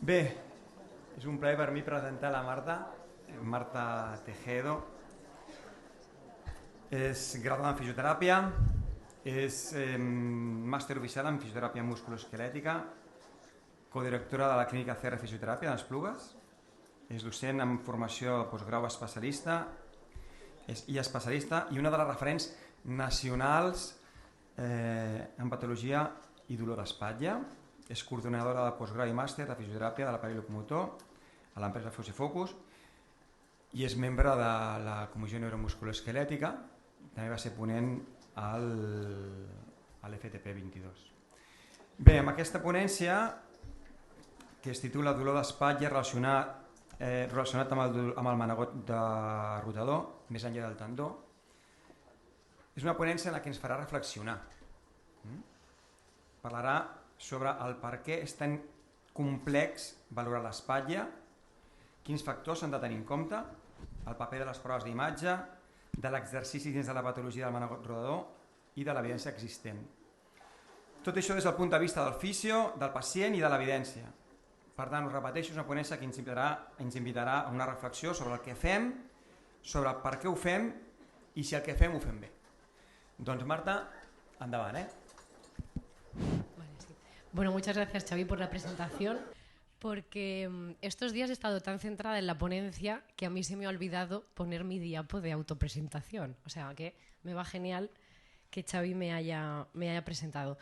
Bé, és un plaer per mi presentar la Marta Tejedo. És graduada en fisioteràpia, és màster oficial en fisioteràpia musculoesquelètica, codirectora de la clínica CR Fisioteràpia d'Esplugues, és docent en formació postgrau especialista i especialista i una de les referents nacionals en patologia i dolor d'espatlla. És coordinadora de postgrau i màster de fisioteràpia de l'aparell locomotor a l'empresa Focus i és membre de la Comissió Neuromusculoesquelètica. També va ser ponent a l'FTP 22. Bé, amb aquesta ponència, que es titula Dolor d'espatlla relacionat amb el manegot de rotador, més enllà del tendó, és una ponència en la que ens farà reflexionar. Parlarà sobre el per què és tan complex valorar l'espatlla, quins factors s'han de tenir en compte, el paper de les proves d'imatge, de l'exercici dins de la patologia del manegot rodador i de l'evidència existent. Tot això des del punt de vista del fisio, del pacient i de l'evidència. Per tant, us repeteixo, és una ponència que ens invitarà a una reflexió sobre el que fem, sobre per què ho fem i si el que fem ho fem bé. Doncs Marta, endavant, Vale, sí. Bueno, muchas gracias, Xavi, por la presentación, porque estos días he estado tan centrada en la ponencia que a mí se me ha olvidado poner mi diapo de autopresentación. O sea, que me va genial que Xavi me haya presentado.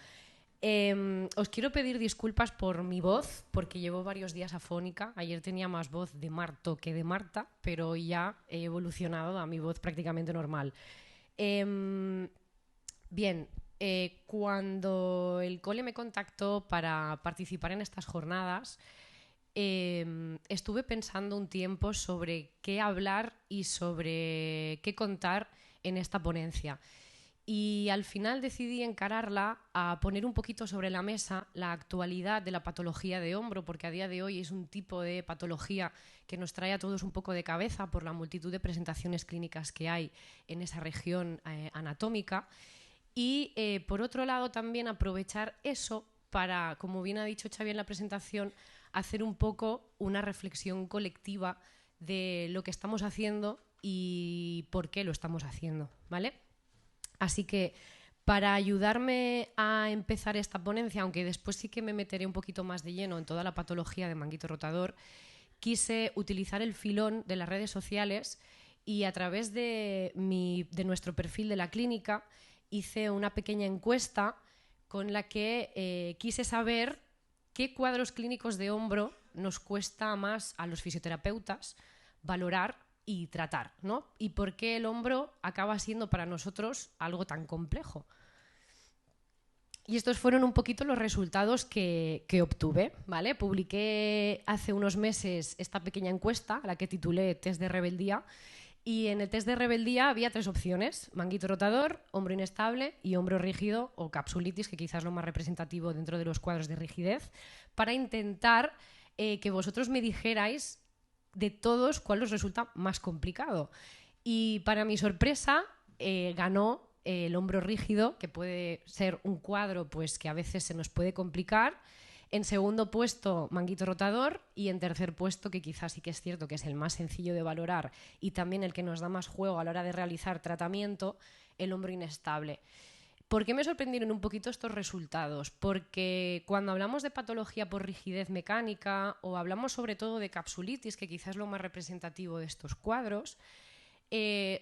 Os quiero pedir disculpas por mi voz, porque llevo varios días afónica. Ayer tenía más voz de Marto que de Marta, pero hoy ya he evolucionado a mi voz prácticamente normal. Bien, cuando el cole me contactó para participar en estas jornadas, estuve pensando un tiempo sobre qué hablar y sobre qué contar en esta ponencia. Y al final decidí encararla a poner un poquito sobre la mesa la actualidad de la patología de hombro, porque a día de hoy es un tipo de patología que nos trae a todos un poco de cabeza por la multitud de presentaciones clínicas que hay en esa región anatómica. Y por otro lado también aprovechar eso para, como bien ha dicho Xavi en la presentación, hacer un poco una reflexión colectiva de lo que estamos haciendo y por qué lo estamos haciendo, ¿vale? Así que para ayudarme a empezar esta ponencia, aunque después sí que me meteré un poquito más de lleno en toda la patología de manguito rotador, quise utilizar el filón de las redes sociales y a través de nuestro perfil de la clínica hice una pequeña encuesta con la que quise saber qué cuadros clínicos de hombro nos cuesta más a los fisioterapeutas valorar y tratar, ¿no? Y por qué el hombro acaba siendo para nosotros algo tan complejo. Y estos fueron un poquito los resultados que obtuve, ¿vale? Publiqué hace unos meses esta pequeña encuesta, a la que titulé Test de Rebeldía, y en el test de rebeldía había 3 opciones: manguito rotador, hombro inestable y hombro rígido o capsulitis, que quizás es lo más representativo dentro de los cuadros de rigidez, para intentar que vosotros me dijerais de todos cuál os resulta más complicado. Y para mi sorpresa ganó el hombro rígido, que puede ser un cuadro pues, que a veces se nos puede complicar. En segundo puesto, manguito rotador, y en tercer puesto, que quizás sí que es cierto que es el más sencillo de valorar y también el que nos da más juego a la hora de realizar tratamiento, el hombro inestable. ¿Por qué me sorprendieron un poquito estos resultados? Porque cuando hablamos de patología por rigidez mecánica o hablamos sobre todo de capsulitis, que quizás es lo más representativo de estos cuadros,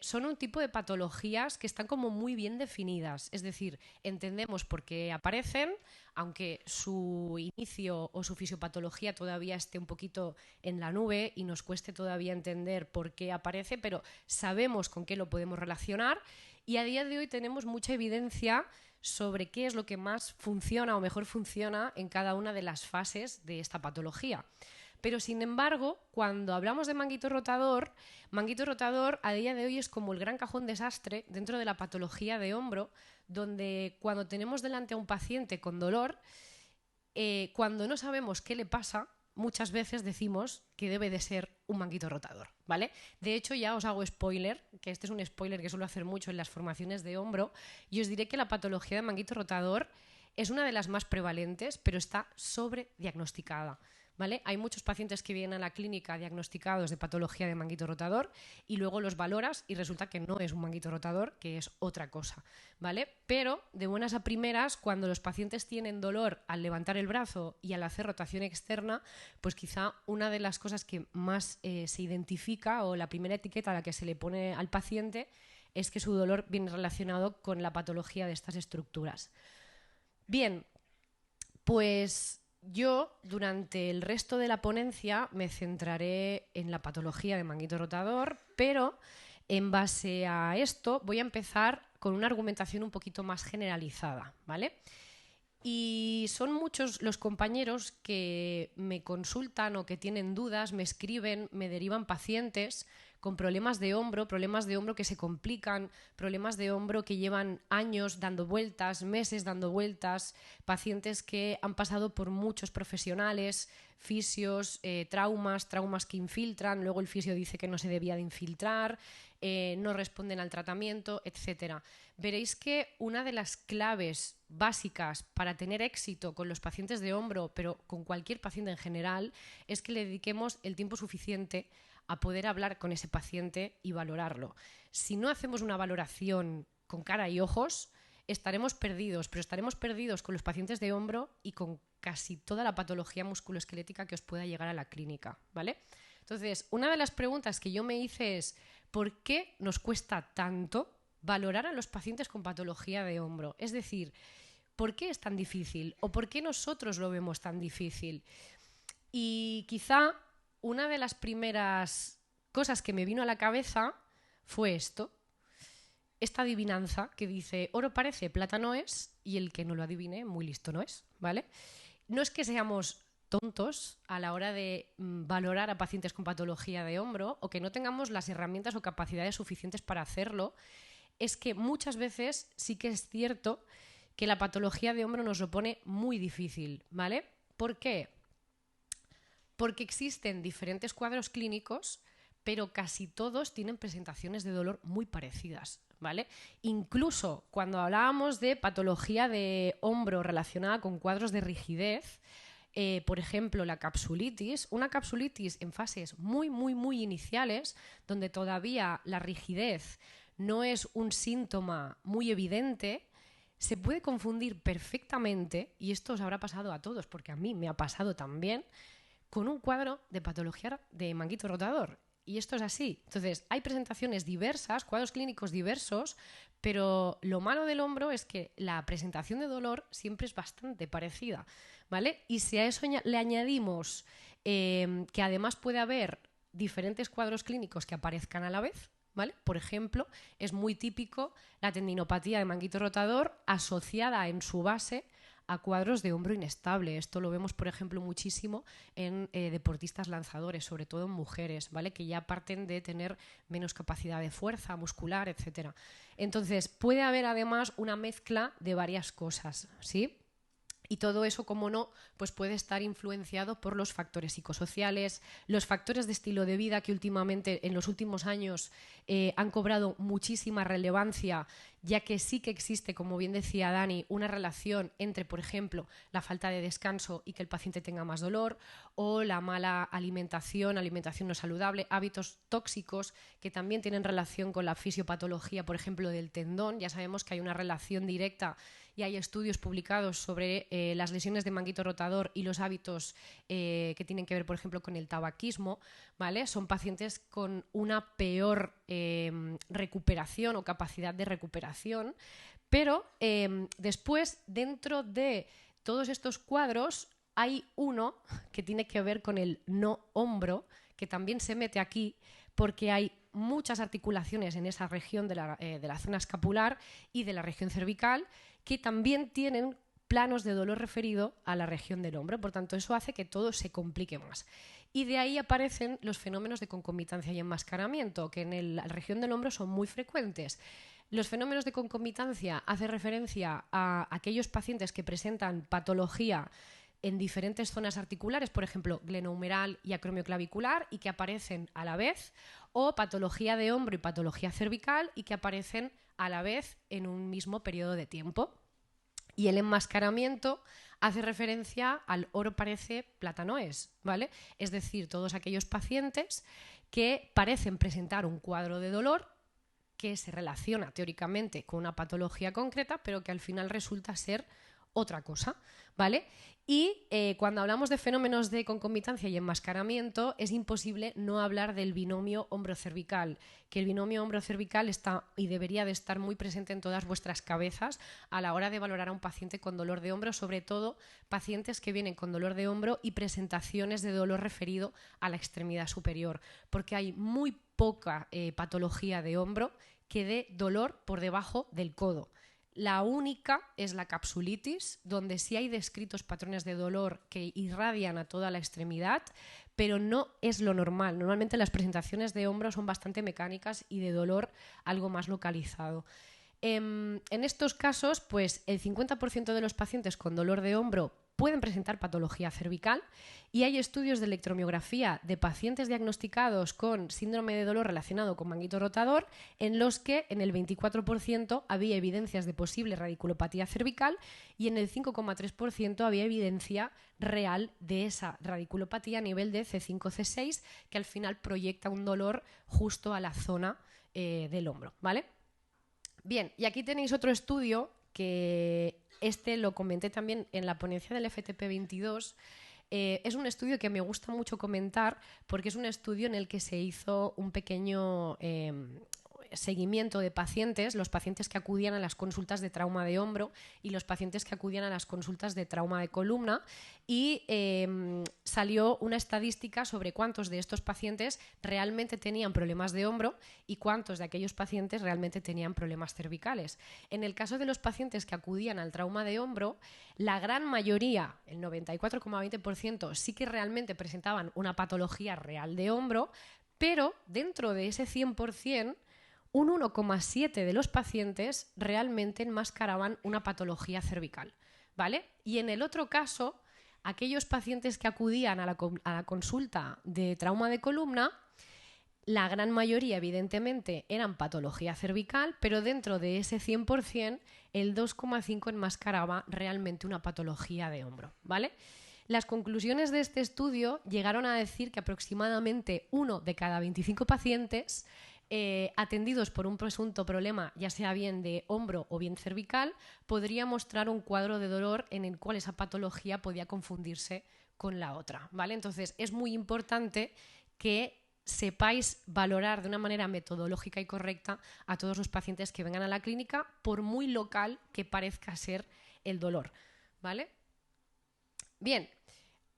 son un tipo de patologías que están como muy bien definidas. Es decir, entendemos por qué aparecen, aunque su inicio o su fisiopatología todavía esté un poquito en la nube y nos cueste todavía entender por qué aparece, pero sabemos con qué lo podemos relacionar. Y a día de hoy tenemos mucha evidencia sobre qué es lo que más funciona o mejor funciona en cada una de las fases de esta patología. Pero, sin embargo, cuando hablamos de manguito rotador a día de hoy es como el gran cajón desastre dentro de la patología de hombro, donde cuando tenemos delante a un paciente con dolor, cuando no sabemos qué le pasa, muchas veces decimos que debe de ser un manguito rotador, ¿vale? De hecho, ya os hago spoiler, que este es un spoiler que suelo hacer mucho en las formaciones de hombro, y os diré que la patología de manguito rotador es una de las más prevalentes, pero está sobrediagnosticada, ¿vale? Hay muchos pacientes que vienen a la clínica diagnosticados de patología de manguito rotador y luego los valoras y resulta que no es un manguito rotador, que es otra cosa, ¿vale? Pero de buenas a primeras, cuando los pacientes tienen dolor al levantar el brazo y al hacer rotación externa, pues quizá una de las cosas que más se identifica, o la primera etiqueta a la que se le pone al paciente, es que su dolor viene relacionado con la patología de estas estructuras. Bien, pues yo durante el resto de la ponencia me centraré en la patología de manguito rotador, pero en base a esto voy a empezar con una argumentación un poquito más generalizada, ¿vale? Y son muchos los compañeros que me consultan o que tienen dudas, me escriben, me derivan pacientes con problemas de hombro que se complican, problemas de hombro que llevan años dando vueltas, meses dando vueltas, pacientes que han pasado por muchos profesionales, fisios, traumas que infiltran, luego el fisio dice que no se debía de infiltrar, no responden al tratamiento, etc. Veréis que una de las claves básicas para tener éxito con los pacientes de hombro, pero con cualquier paciente en general, es que le dediquemos el tiempo suficiente a poder hablar con ese paciente y valorarlo. Si no hacemos una valoración con cara y ojos, estaremos perdidos, pero estaremos perdidos con los pacientes de hombro y con casi toda la patología musculoesquelética que os pueda llegar a la clínica, ¿vale? Entonces, una de las preguntas que yo me hice es ¿por qué nos cuesta tanto valorar a los pacientes con patología de hombro? Es decir, ¿por qué es tan difícil? ¿O por qué nosotros lo vemos tan difícil? Y quizá una de las primeras cosas que me vino a la cabeza fue esta adivinanza que dice oro parece, plata no es, y el que no lo adivine muy listo no es, ¿vale? No es que seamos tontos a la hora de valorar a pacientes con patología de hombro o que no tengamos las herramientas o capacidades suficientes para hacerlo, es que muchas veces sí que es cierto que la patología de hombro nos lo pone muy difícil, ¿vale? ¿Por qué? Porque existen diferentes cuadros clínicos, pero casi todos tienen presentaciones de dolor muy parecidas, ¿vale? Incluso cuando hablábamos de patología de hombro relacionada con cuadros de rigidez, por ejemplo, la capsulitis, una capsulitis en fases muy iniciales, donde todavía la rigidez no es un síntoma muy evidente, se puede confundir perfectamente, y esto os habrá pasado a todos, porque a mí me ha pasado también, con un cuadro de patología de manguito rotador. Y esto es así. Entonces, hay presentaciones diversas, cuadros clínicos diversos, pero lo malo del hombro es que la presentación de dolor siempre es bastante parecida, ¿vale? Y si a eso le añadimos que además puede haber diferentes cuadros clínicos que aparezcan a la vez, ¿vale? Por ejemplo, es muy típico la tendinopatía de manguito rotador asociada en su base a cuadros de hombro inestable. Esto lo vemos, por ejemplo, muchísimo en deportistas lanzadores, sobre todo en mujeres, ¿vale? Que ya parten de tener menos capacidad de fuerza muscular, etc. Entonces, puede haber además una mezcla de varias cosas, ¿sí? Y todo eso, como no, pues puede estar influenciado por los factores psicosociales, los factores de estilo de vida que últimamente, en los últimos años, han cobrado muchísima relevancia, ya que sí que existe, como bien decía Dani, una relación entre, por ejemplo, la falta de descanso y que el paciente tenga más dolor, o la mala alimentación no saludable, hábitos tóxicos que también tienen relación con la fisiopatología, por ejemplo, del tendón. Ya sabemos que hay una relación directa y hay estudios publicados sobre las lesiones de manguito rotador y los hábitos que tienen que ver, por ejemplo, con el tabaquismo, ¿vale? Son pacientes con una peor recuperación o capacidad de recuperación, pero después, dentro de todos estos cuadros, hay uno que tiene que ver con el no hombro, que también se mete aquí porque hay muchas articulaciones en esa región de la zona escapular y de la región cervical que también tienen planos de dolor referido a la región del hombro. Por tanto, eso hace que todo se complique más. Y de ahí aparecen los fenómenos de concomitancia y enmascaramiento, que en la región del hombro son muy frecuentes. Los fenómenos de concomitancia hacen referencia a aquellos pacientes que presentan patología en diferentes zonas articulares, por ejemplo, glenohumeral y acromioclavicular, y que aparecen a la vez, o patología de hombro y patología cervical y que aparecen a la vez en un mismo periodo de tiempo. Y el enmascaramiento hace referencia al oro parece, plata no es, ¿vale? Es decir, todos aquellos pacientes que parecen presentar un cuadro de dolor que se relaciona teóricamente con una patología concreta, pero que al final resulta ser otra cosa, ¿vale? Y cuando hablamos de fenómenos de concomitancia y enmascaramiento, es imposible no hablar del binomio hombro-cervical, que el binomio hombro-cervical está y debería de estar muy presente en todas vuestras cabezas a la hora de valorar a un paciente con dolor de hombro, sobre todo pacientes que vienen con dolor de hombro y presentaciones de dolor referido a la extremidad superior, porque hay muy poca patología de hombro que dé dolor por debajo del codo. La única es la capsulitis, donde sí hay descritos patrones de dolor que irradian a toda la extremidad, pero no es lo normal. Normalmente las presentaciones de hombro son bastante mecánicas y de dolor algo más localizado. En estos casos, pues el 50% de los pacientes con dolor de hombro pueden presentar patología cervical y hay estudios de electromiografía de pacientes diagnosticados con síndrome de dolor relacionado con manguito rotador en los que en el 24% había evidencias de posible radiculopatía cervical y en el 5,3% había evidencia real de esa radiculopatía a nivel de C5-C6 que al final proyecta un dolor justo a la zona del hombro, ¿vale? Bien, y aquí tenéis otro estudio que lo comenté también en la ponencia del FTP22. Es un estudio que me gusta mucho comentar porque es un estudio en el que se hizo un pequeño seguimiento de pacientes, los pacientes que acudían a las consultas de trauma de hombro y los pacientes que acudían a las consultas de trauma de columna y salió una estadística sobre cuántos de estos pacientes realmente tenían problemas de hombro y cuántos de aquellos pacientes realmente tenían problemas cervicales. En el caso de los pacientes que acudían al trauma de hombro, la gran mayoría, el 94,20%, sí que realmente presentaban una patología real de hombro, pero dentro de ese 100%, un 1,7% de los pacientes realmente enmascaraban una patología cervical, ¿vale? Y en el otro caso, aquellos pacientes que acudían a la consulta de trauma de columna, la gran mayoría, evidentemente, eran patología cervical, pero dentro de ese 100%, el 2,5% enmascaraba realmente una patología de hombro, ¿vale? Las conclusiones de este estudio llegaron a decir que aproximadamente 1 de cada 25 pacientes atendidos por un presunto problema, ya sea bien de hombro o bien cervical, podría mostrar un cuadro de dolor en el cual esa patología podía confundirse con la otra, ¿vale? Entonces es muy importante que sepáis valorar de una manera metodológica y correcta a todos los pacientes que vengan a la clínica, por muy local que parezca ser el dolor, ¿vale? Bien.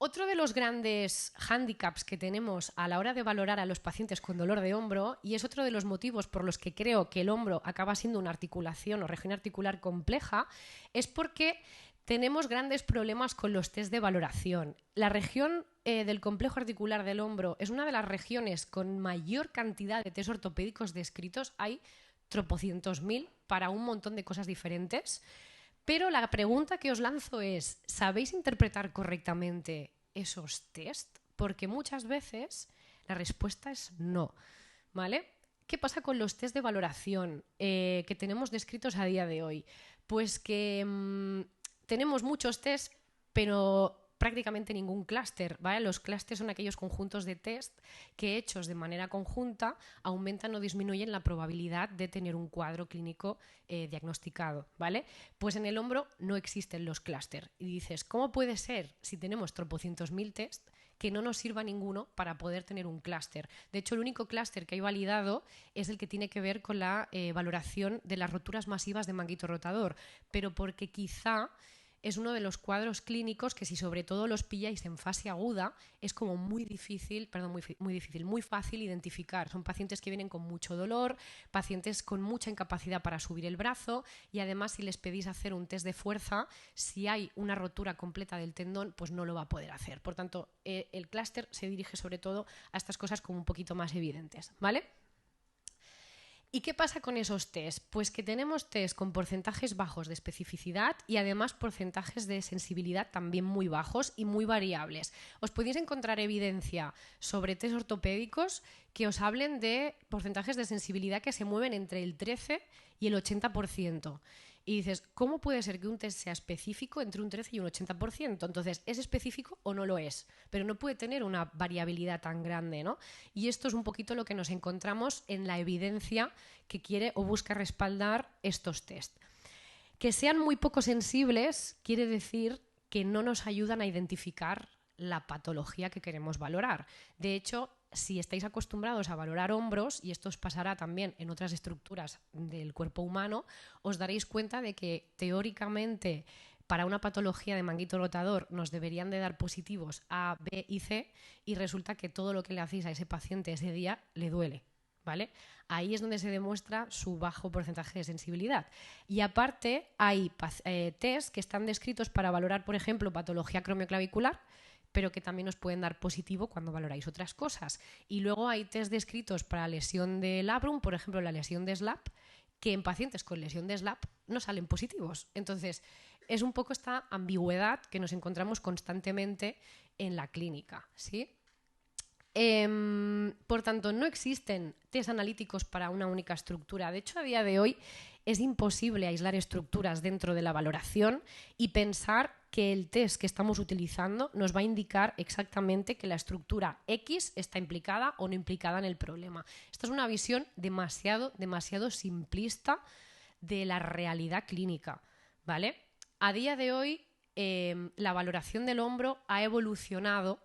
Otro de los grandes hándicaps que tenemos a la hora de valorar a los pacientes con dolor de hombro, y es otro de los motivos por los que creo que el hombro acaba siendo una articulación o región articular compleja, es porque tenemos grandes problemas con los test de valoración. La región del complejo articular del hombro es una de las regiones con mayor cantidad de test ortopédicos descritos. Hay tropocientos mil para un montón de cosas diferentes. Pero la pregunta que os lanzo es, ¿sabéis interpretar correctamente esos test? Porque muchas veces la respuesta es no, ¿vale? ¿Qué pasa con los test de valoración que tenemos descritos a día de hoy? Pues que tenemos muchos test, pero prácticamente ningún clúster, ¿vale? Los clústeres son aquellos conjuntos de test que hechos de manera conjunta aumentan o disminuyen la probabilidad de tener un cuadro clínico diagnosticado, ¿vale? Pues en el hombro no existen los clústeres. Y dices, ¿cómo puede ser si tenemos tropocientos mil test que no nos sirva ninguno para poder tener un clúster? De hecho, el único clúster que hay validado es el que tiene que ver con la valoración de las roturas masivas de manguito rotador, pero porque quizá es uno de los cuadros clínicos que si sobre todo los pilláis en fase aguda es como muy fácil identificar. Son pacientes que vienen con mucho dolor, pacientes con mucha incapacidad para subir el brazo y además si les pedís hacer un test de fuerza, si hay una rotura completa del tendón, pues no lo va a poder hacer. Por tanto, el clúster se dirige sobre todo a estas cosas como un poquito más evidentes, ¿vale? ¿Y qué pasa con esos test? Pues que tenemos test con porcentajes bajos de especificidad y además porcentajes de sensibilidad también muy bajos y muy variables. Os podéis encontrar evidencia sobre test ortopédicos que os hablen de porcentajes de sensibilidad que se mueven entre el 13 y el 80%. Y dices, ¿cómo puede ser que un test sea específico entre un 13 y un 80%? Entonces, ¿es específico o no lo es? Pero no puede tener una variabilidad tan grande, ¿no? Y esto es un poquito lo que nos encontramos en la evidencia que quiere o busca respaldar estos test. Que sean muy poco sensibles quiere decir que no nos ayudan a identificar la patología que queremos valorar. De hecho, si estáis acostumbrados a valorar hombros, y esto os pasará también en otras estructuras del cuerpo humano, os daréis cuenta de que teóricamente para una patología de manguito rotador nos deberían de dar positivos A, B y C, y resulta que todo lo que le hacéis a ese paciente ese día le duele, ¿vale? Ahí es donde se demuestra su bajo porcentaje de sensibilidad. Y aparte hay test que están descritos para valorar, por ejemplo, patología cromioclavicular, pero que también os pueden dar positivo cuando valoráis otras cosas. Y luego hay test descritos para lesión de labrum, por ejemplo, la lesión de SLAP, que en pacientes con lesión de SLAP no salen positivos. Entonces, es un poco esta ambigüedad que nos encontramos constantemente en la clínica, ¿sí? Por tanto, no existen test analíticos para una única estructura. De hecho, a día de hoy es imposible aislar estructuras dentro de la valoración y pensar que el test que estamos utilizando nos va a indicar exactamente que la estructura X está implicada o no implicada en el problema. Esta es una visión demasiado simplista de la realidad clínica, ¿vale? A día de hoy, la valoración del hombro ha evolucionado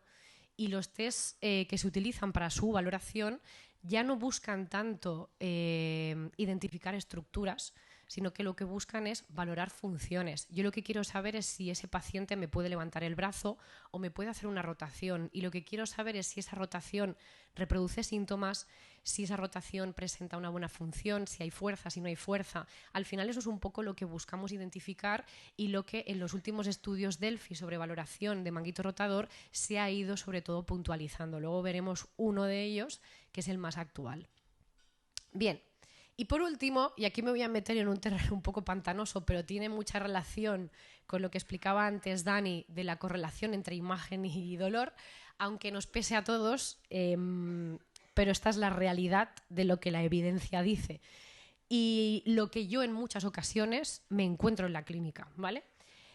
y los test que se utilizan para su valoración ya no buscan tanto identificar estructuras, sino que lo que buscan es valorar funciones. Yo lo que quiero saber es si ese paciente me puede levantar el brazo o me puede hacer una rotación, y lo que quiero saber es si esa rotación reproduce síntomas, si esa rotación presenta una buena función, si hay fuerza, si no hay fuerza. Al final eso es un poco lo que buscamos identificar y lo que en los últimos estudios Delphi sobre valoración de manguito rotador se ha ido sobre todo puntualizando. Luego veremos uno de ellos, que es el más actual. Bien. Y por último, y aquí me voy a meter en un terreno un poco pantanoso, pero tiene mucha relación con lo que explicaba antes Dani de la correlación entre imagen y dolor, aunque nos pese a todos, pero esta es la realidad de lo que la evidencia dice. Y lo que yo en muchas ocasiones me encuentro en la clínica, ¿vale?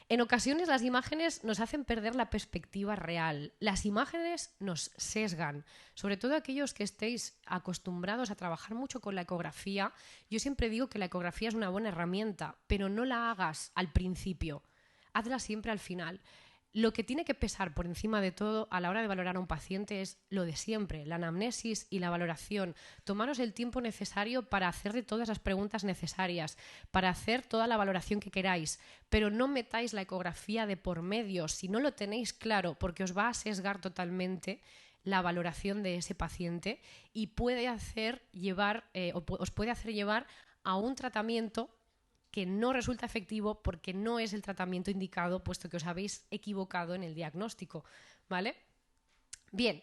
En ocasiones las imágenes nos hacen perder la perspectiva real. Las imágenes nos sesgan. Sobre todo aquellos que estéis acostumbrados a trabajar mucho con la ecografía. Yo siempre digo que la ecografía es una buena herramienta, pero no la hagas al principio. Hazla siempre al final. Lo que tiene que pesar por encima de todo a la hora de valorar a un paciente es lo de siempre, la anamnesis y la valoración. Tomaros el tiempo necesario para hacerle todas las preguntas necesarias, para hacer toda la valoración que queráis, pero no metáis la ecografía de por medio si no lo tenéis claro, porque os va a sesgar totalmente la valoración de ese paciente y puede hacer llevar, os puede hacer llevar a un tratamiento que no resulta efectivo porque no es el tratamiento indicado, puesto que os habéis equivocado en el diagnóstico, ¿vale? Bien,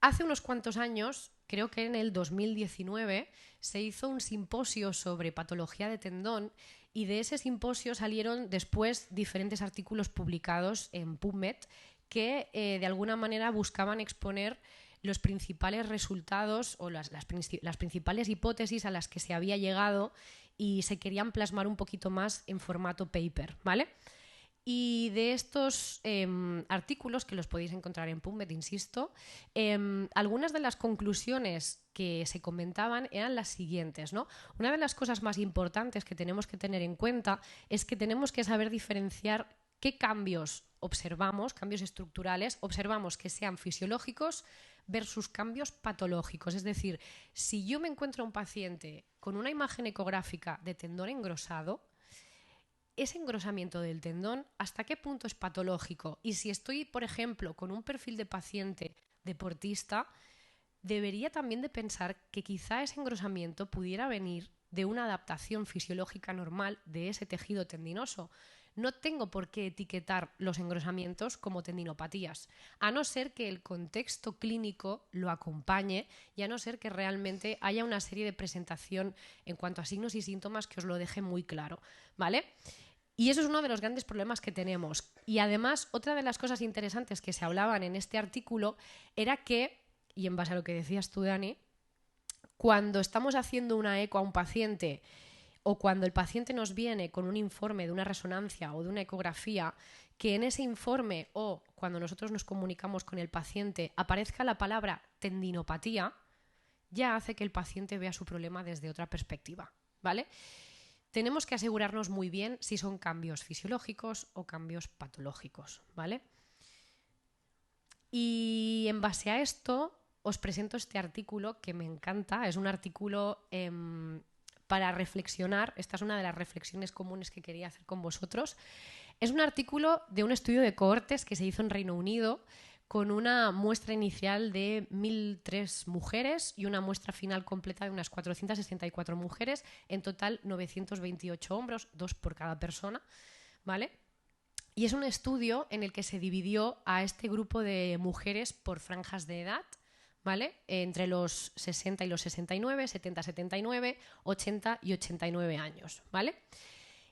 hace unos cuantos años, creo que en el 2019, se hizo un simposio sobre patología de tendón, y de ese simposio salieron después diferentes artículos publicados en PubMed que de alguna manera buscaban exponer los principales resultados o las principales hipótesis a las que se había llegado y se querían plasmar un poquito más en formato paper, ¿vale? Y de estos artículos, que los podéis encontrar en PubMed, insisto, algunas de las conclusiones que se comentaban eran las siguientes, ¿no? Una de las cosas más importantes que tenemos que tener en cuenta es que tenemos que saber diferenciar qué cambios observamos, cambios estructurales, observamos que sean fisiológicos versus cambios patológicos. Es decir, si yo me encuentro a un paciente con una imagen ecográfica de tendón engrosado, ese engrosamiento del tendón, ¿hasta qué punto es patológico? Y si estoy, por ejemplo, con un perfil de paciente deportista, debería también de pensar que quizá ese engrosamiento pudiera venir de una adaptación fisiológica normal de ese tejido tendinoso. No tengo por qué etiquetar los engrosamientos como tendinopatías, a no ser que el contexto clínico lo acompañe y a no ser que realmente haya una serie de presentación en cuanto a signos y síntomas que os lo deje muy claro, ¿vale? Y eso es uno de los grandes problemas que tenemos. Y además, otra de las cosas interesantes que se hablaban en este artículo era que, y en base a lo que decías tú, Dani, cuando estamos haciendo una eco a un paciente o cuando el paciente nos viene con un informe de una resonancia o de una ecografía, que en ese informe o cuando nosotros nos comunicamos con el paciente aparezca la palabra tendinopatía, ya hace que el paciente vea su problema desde otra perspectiva, ¿vale? Tenemos que asegurarnos muy bien si son cambios fisiológicos o cambios patológicos, ¿vale? Y en base a esto os presento este artículo que me encanta. Es un artículo para reflexionar. Esta es una de las reflexiones comunes que quería hacer con vosotros. Es un artículo de un estudio de cohortes que se hizo en Reino Unido con una muestra inicial de 1.003 mujeres y una muestra final completa de unas 464 mujeres, en total 928 hombros, 2 por cada persona, ¿vale? Y es un estudio en el que se dividió a este grupo de mujeres por franjas de edad, ¿vale? Entre los 60 y los 69, 70-79, 80 y 89 años, ¿vale?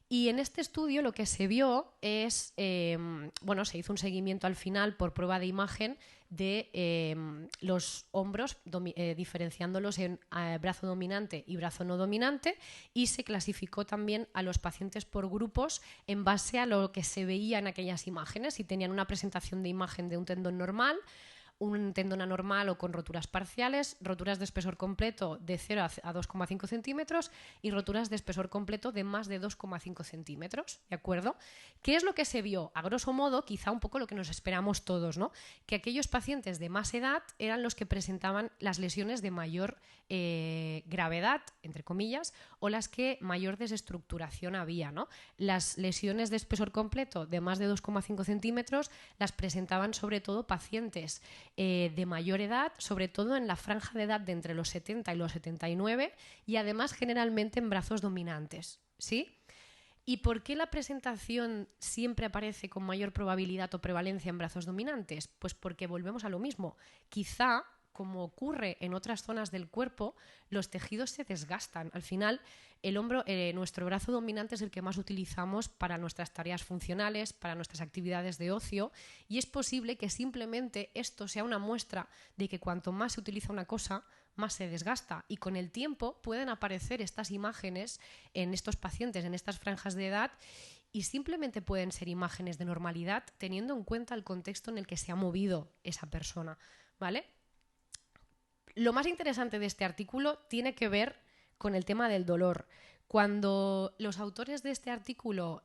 Y en este estudio lo que se vio es, se hizo un seguimiento al final por prueba de imagen de los hombros, diferenciándolos en brazo dominante y brazo no dominante, y se clasificó también a los pacientes por grupos en base a lo que se veía en aquellas imágenes. Si tenían una presentación de imagen de un tendón normal, un tendón anormal o con roturas parciales, roturas de espesor completo de 0 a 2,5 centímetros y roturas de espesor completo de más de 2,5 centímetros, ¿de acuerdo? ¿Qué es lo que se vio? A grosso modo, quizá un poco lo que nos esperamos todos, ¿no? Que aquellos pacientes de más edad eran los que presentaban las lesiones de mayor gravedad, entre comillas, o las que mayor desestructuración había, ¿no? Las lesiones de espesor completo de más de 2,5 centímetros las presentaban sobre todo pacientes de mayor edad, sobre todo en la franja de edad de entre los 70 y los 79 y además generalmente en brazos dominantes, ¿sí? ¿Y por qué la presentación siempre aparece con mayor probabilidad o prevalencia en brazos dominantes? Pues porque volvemos a lo mismo. Quizá, como ocurre en otras zonas del cuerpo, los tejidos se desgastan. Al final, el hombro, nuestro brazo dominante es el que más utilizamos para nuestras tareas funcionales, para nuestras actividades de ocio, y es posible que simplemente esto sea una muestra de que cuanto más se utiliza una cosa, más se desgasta, y con el tiempo pueden aparecer estas imágenes en estos pacientes, en estas franjas de edad, y simplemente pueden ser imágenes de normalidad teniendo en cuenta el contexto en el que se ha movido esa persona, ¿vale? Lo más interesante de este artículo tiene que ver con el tema del dolor. Cuando los autores de este artículo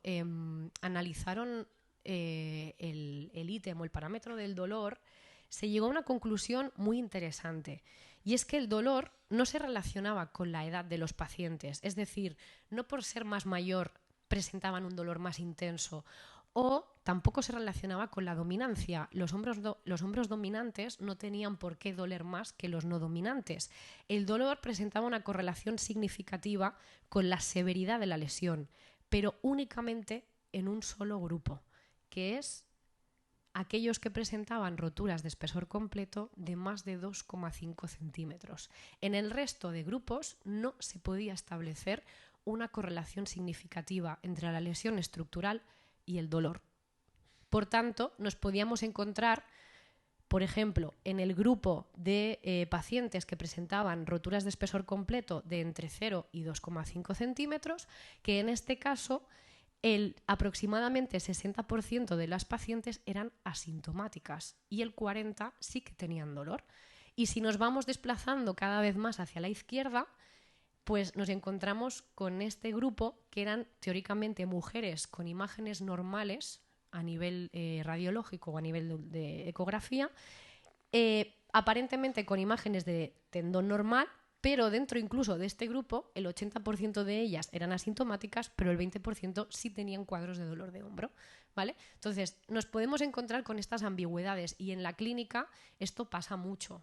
analizaron el ítem o el parámetro del dolor, se llegó a una conclusión muy interesante. Y es que el dolor no se relacionaba con la edad de los pacientes. Es decir, no por ser más mayor presentaban un dolor más intenso, o tampoco se relacionaba con la dominancia. Los hombros dominantes no tenían por qué doler más que los no dominantes. El dolor presentaba una correlación significativa con la severidad de la lesión, pero únicamente en un solo grupo, que es aquellos que presentaban roturas de espesor completo de más de 2,5 centímetros. En el resto de grupos no se podía establecer una correlación significativa entre la lesión estructural y el dolor. Por tanto, nos podíamos encontrar, por ejemplo, en el grupo de pacientes que presentaban roturas de espesor completo de entre 0 y 2,5 centímetros, que en este caso aproximadamente 60% de las pacientes eran asintomáticas y el 40% sí que tenían dolor. Y si nos vamos desplazando cada vez más hacia la izquierda, pues nos encontramos con este grupo que eran teóricamente mujeres con imágenes normales a nivel radiológico o a nivel de ecografía, aparentemente con imágenes de tendón normal, pero dentro incluso de este grupo el 80% de ellas eran asintomáticas, pero el 20% sí tenían cuadros de dolor de hombro, ¿vale? Entonces nos podemos encontrar con estas ambigüedades y en la clínica esto pasa mucho,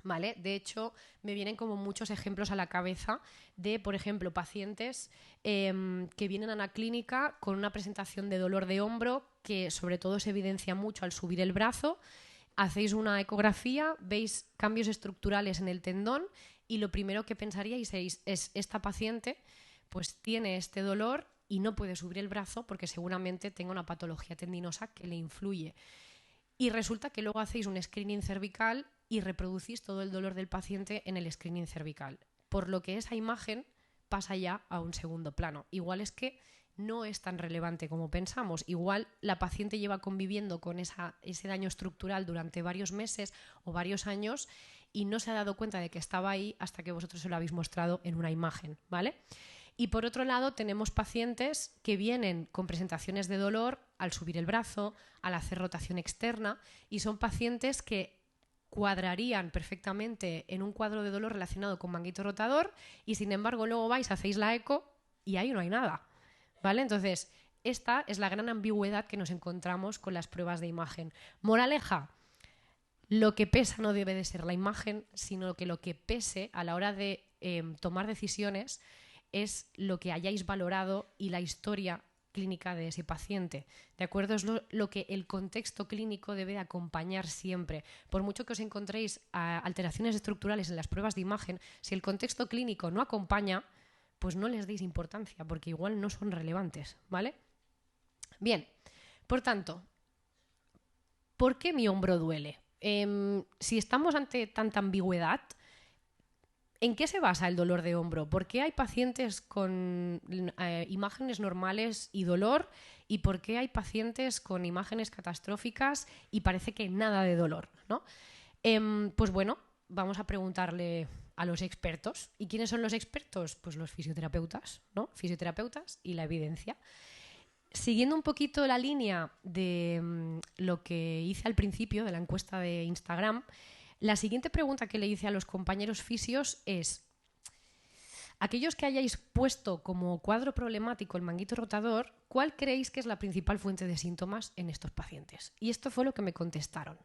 ¿vale? De hecho, me vienen como muchos ejemplos a la cabeza de, por ejemplo, pacientes que vienen a la clínica con una presentación de dolor de hombro que sobre todo se evidencia mucho al subir el brazo. Hacéis una ecografía, veis cambios estructurales en el tendón y lo primero que pensaríais es esta paciente pues tiene este dolor y no puede subir el brazo porque seguramente tenga una patología tendinosa que le influye. Y resulta que luego hacéis un screening cervical y reproducís todo el dolor del paciente en el screening cervical. Por lo que esa imagen pasa ya a un segundo plano. Igual es que no es tan relevante como pensamos. Igual la paciente lleva conviviendo con ese daño estructural durante varios meses o varios años y no se ha dado cuenta de que estaba ahí hasta que vosotros se lo habéis mostrado en una imagen, ¿vale? Y por otro lado tenemos pacientes que vienen con presentaciones de dolor al subir el brazo, al hacer rotación externa, y son pacientes que cuadrarían perfectamente en un cuadro de dolor relacionado con manguito rotador y sin embargo luego vais, hacéis la eco y ahí no hay nada, ¿vale? Entonces, esta es la gran ambigüedad que nos encontramos con las pruebas de imagen. Moraleja, lo que pesa no debe de ser la imagen, sino que lo que pese a la hora de tomar decisiones es lo que hayáis valorado y la historia clínica de ese paciente, ¿de acuerdo? Es lo que el contexto clínico debe de acompañar siempre. Por mucho que os encontréis alteraciones estructurales en las pruebas de imagen, si el contexto clínico no acompaña, pues no les deis importancia, porque igual no son relevantes, ¿vale? Bien, por tanto, ¿por qué mi hombro duele? Si estamos ante tanta ambigüedad, ¿en qué se basa el dolor de hombro? ¿Por qué hay pacientes con imágenes normales y dolor? ¿Y por qué hay pacientes con imágenes catastróficas y parece que nada de dolor, ¿no? Pues bueno, vamos a preguntarle a los expertos. ¿Y quiénes son los expertos? Pues los fisioterapeutas, ¿no? Fisioterapeutas y la evidencia. Siguiendo un poquito la línea de lo que hice al principio de la encuesta de Instagram, la siguiente pregunta que le hice a los compañeros fisios es: aquellos que hayáis puesto como cuadro problemático el manguito rotador, ¿cuál creéis que es la principal fuente de síntomas en estos pacientes? Y esto fue lo que me contestaron.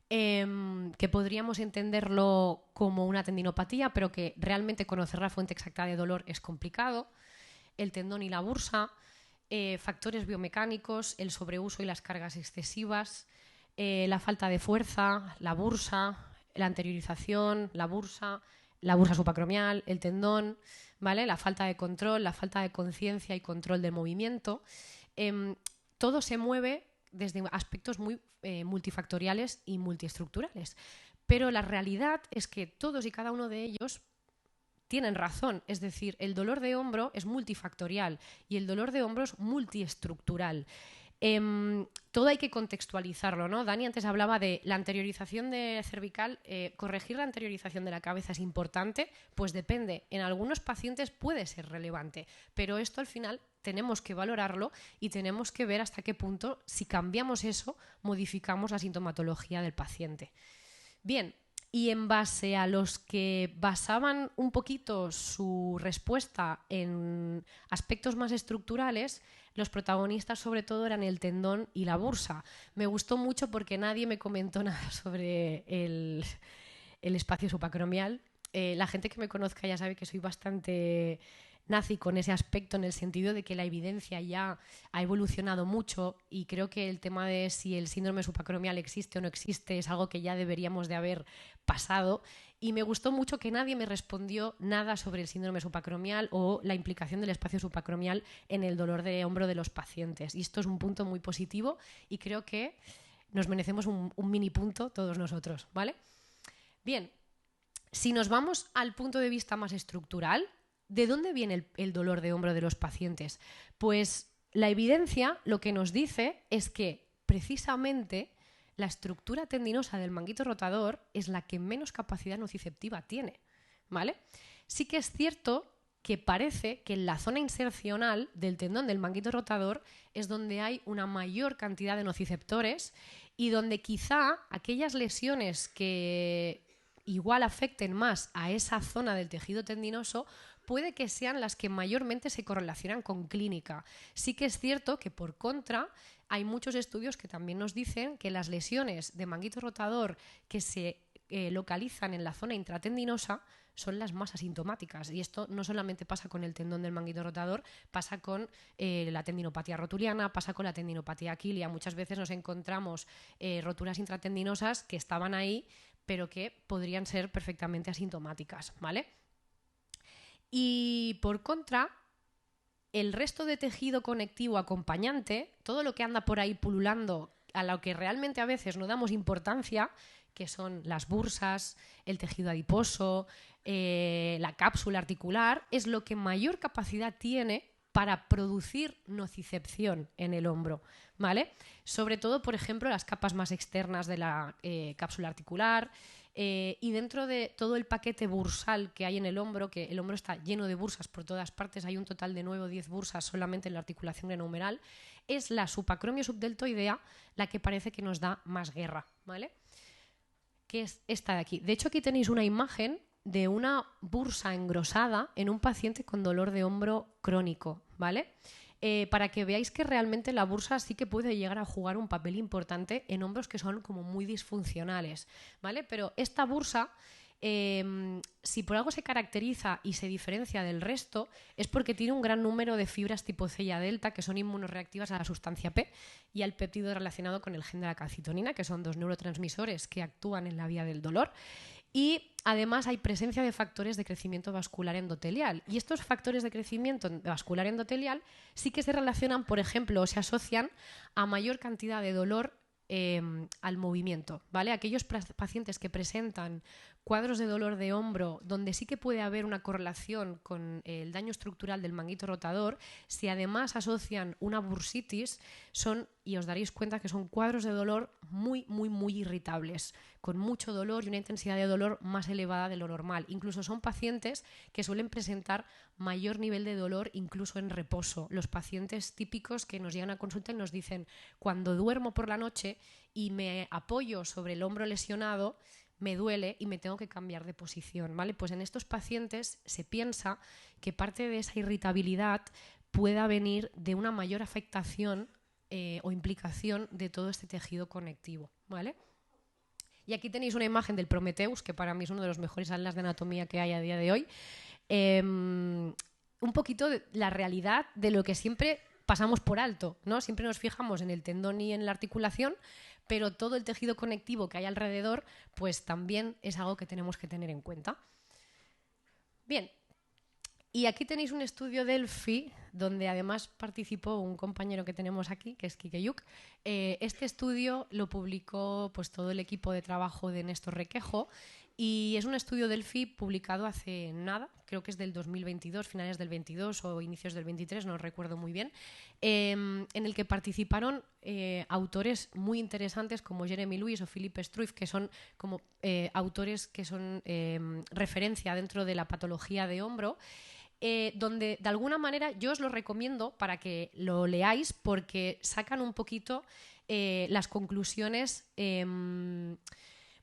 Que podríamos entenderlo como una tendinopatía, pero que realmente conocer la fuente exacta de dolor es complicado. El tendón y la bursa, factores biomecánicos, el sobreuso y las cargas excesivas, la falta de fuerza, la bursa, la anteriorización, la bursa subacromial, el tendón, ¿vale? La falta de control, la falta de conciencia y control del movimiento. Todo se mueve desde aspectos muy multifactoriales y multiestructurales. Pero la realidad es que todos y cada uno de ellos tienen razón, es decir, el dolor de hombro es multifactorial y el dolor de hombro es multiestructural. Todo hay que contextualizarlo, ¿no? Dani antes hablaba de la anteriorización de cervical. Corregir la anteriorización de la cabeza es importante, pues depende. En algunos pacientes puede ser relevante, pero esto al final tenemos que valorarlo y tenemos que ver hasta qué punto, si cambiamos eso, modificamos la sintomatología del paciente. Bien, y en base a los que basaban un poquito su respuesta en aspectos más estructurales, los protagonistas sobre todo eran el tendón y la bursa. Me gustó mucho porque nadie me comentó nada sobre el espacio subacromial. La gente que me conozca ya sabe que soy bastante nazi con ese aspecto, en el sentido de que la evidencia ya ha evolucionado mucho y creo que el tema de si el síndrome subacromial existe o no existe es algo que ya deberíamos de haber pasado, y me gustó mucho que nadie me respondió nada sobre el síndrome subacromial o la implicación del espacio subacromial en el dolor de hombro de los pacientes, y esto es un punto muy positivo y creo que nos merecemos un mini punto todos nosotros, ¿vale? Bien, si nos vamos al punto de vista más estructural, ¿de dónde viene el dolor de hombro de los pacientes? Pues la evidencia lo que nos dice es que precisamente la estructura tendinosa del manguito rotador es la que menos capacidad nociceptiva tiene, ¿vale? Sí que es cierto que parece que en la zona insercional del tendón del manguito rotador es donde hay una mayor cantidad de nociceptores y donde quizá aquellas lesiones que igual afecten más a esa zona del tejido tendinoso puede que sean las que mayormente se correlacionan con clínica. Sí que es cierto que, por contra, hay muchos estudios que también nos dicen que las lesiones de manguito rotador que se localizan en la zona intratendinosa son las más asintomáticas, y esto no solamente pasa con el tendón del manguito rotador, pasa con la tendinopatía rotuliana, pasa con la tendinopatía aquilia. Muchas veces nos encontramos roturas intratendinosas que estaban ahí pero que podrían ser perfectamente asintomáticas, ¿vale? Y por contra, el resto de tejido conectivo acompañante, todo lo que anda por ahí pululando, a lo que realmente a veces no damos importancia, que son las bursas, el tejido adiposo, la cápsula articular, es lo que mayor capacidad tiene para producir nocicepción en el hombro, ¿vale? Sobre todo, por ejemplo, las capas más externas de la cápsula articular, y dentro de todo el paquete bursal que hay en el hombro, que el hombro está lleno de bursas por todas partes, hay un total de 9 o 10 bursas solamente en la articulación glenohumeral, es la subacromio subdeltoidea la que parece que nos da más guerra, ¿vale? Que es esta de aquí. De hecho, aquí tenéis una imagen de una bursa engrosada en un paciente con dolor de hombro crónico, ¿vale? Para que veáis que realmente la bursa sí que puede llegar a jugar un papel importante en hombros que son como muy disfuncionales, ¿vale? Pero esta bursa, si por algo se caracteriza y se diferencia del resto, es porque tiene un gran número de fibras tipo C y A delta que son inmunorreactivas a la sustancia P y al péptido relacionado con el gen de la calcitonina, que son dos neurotransmisores que actúan en la vía del dolor. Y además hay presencia de factores de crecimiento vascular endotelial. Y estos factores de crecimiento vascular endotelial sí que se relacionan, por ejemplo, o se asocian a mayor cantidad de dolor al movimiento, ¿vale? Aquellos pacientes que presentan cuadros de dolor de hombro donde sí que puede haber una correlación con el daño estructural del manguito rotador, si además asocian una bursitis, son, y os daréis cuenta que son cuadros de dolor muy, muy, muy irritables, con mucho dolor y una intensidad de dolor más elevada de lo normal. Incluso son pacientes que suelen presentar mayor nivel de dolor incluso en reposo. Los pacientes típicos que nos llegan a consulta y nos dicen: cuando duermo por la noche y me apoyo sobre el hombro lesionado, me duele y me tengo que cambiar de posición, ¿vale? Pues en estos pacientes se piensa que parte de esa irritabilidad pueda venir de una mayor afectación o implicación de todo este tejido conectivo, ¿vale? Y aquí tenéis una imagen del Prometheus, que para mí es uno de los mejores atlas de anatomía que hay a día de hoy. Un poquito de la realidad de lo que siempre pasamos por alto, ¿no? Siempre nos fijamos en el tendón y en la articulación, pero todo el tejido conectivo que hay alrededor, pues también es algo que tenemos que tener en cuenta. Bien, y aquí tenéis un estudio Delphi, donde además participó un compañero que tenemos aquí, que es Quique Yuc. Este estudio lo publicó pues todo el equipo de trabajo de Néstor Requejo, y es un estudio Delphi publicado hace nada, creo que es del 2022, finales del 22 o inicios del 23, no recuerdo muy bien, en el que participaron autores muy interesantes como Jeremy Lewis o Philippe Struif, que son como autores que son referencia dentro de la patología de hombro, donde de alguna manera yo os lo recomiendo para que lo leáis, porque sacan un poquito las conclusiones